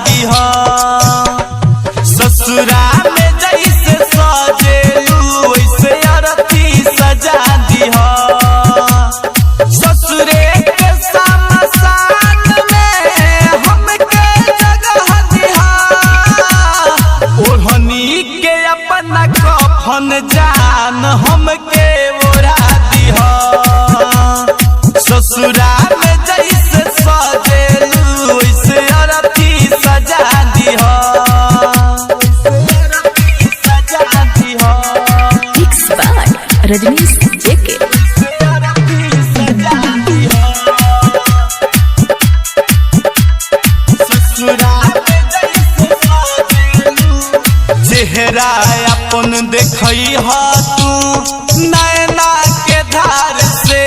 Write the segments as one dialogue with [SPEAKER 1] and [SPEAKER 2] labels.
[SPEAKER 1] दीह ससुरा में जैसे सजेलू वैसे अरती सजा दीह ससुरे के शमशान में हमके जगह दीह ओढ़नी के अपना कफन जान हमके ओढ़ा दीह ससुरा में जैसे सजेलू वैसे अरती सजा दीह
[SPEAKER 2] रजनीश जेके
[SPEAKER 1] चेहरा अपन देखई हा तू नैना के धार से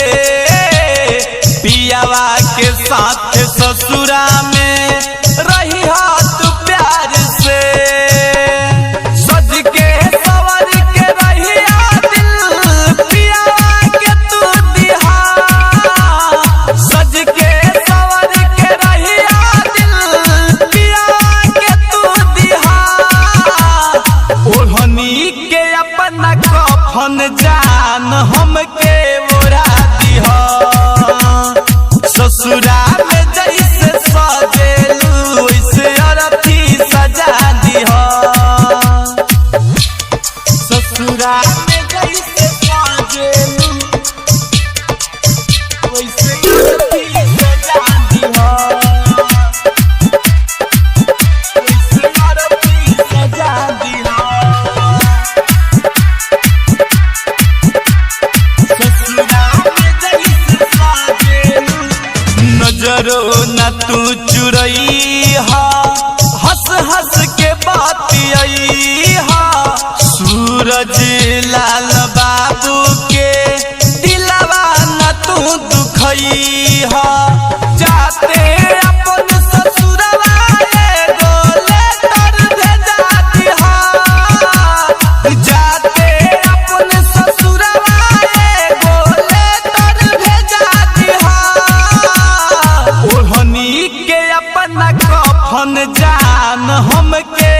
[SPEAKER 1] पियावा के साथ ससुरा में रही हा तू प्यार से सज के सवर के रही दिल पियावा के तू दिहा सज के सवर के रही दिल पियावा के तू दिहा ओढ़नी के अपना कफन जान हमके ओढ़ा दीह ससुरा में जैसे सजेलू वैसे अरती सजा दीह ससुरा में जैसे सजेलू वैसे अरती सजा दीह वैसे अरती सजा दीह नजरो न तू चुरई हा हंस हंस के बातियई हा सूरज लाल बाबू के दिलवा न तू दुखई हा जाते अपन ससुरवा एगो लेटर भेजा दीहा जाते अपन ससुरवा एगो लेटर भेजा दीहा ओढ़नी के अपना कफन जान हमके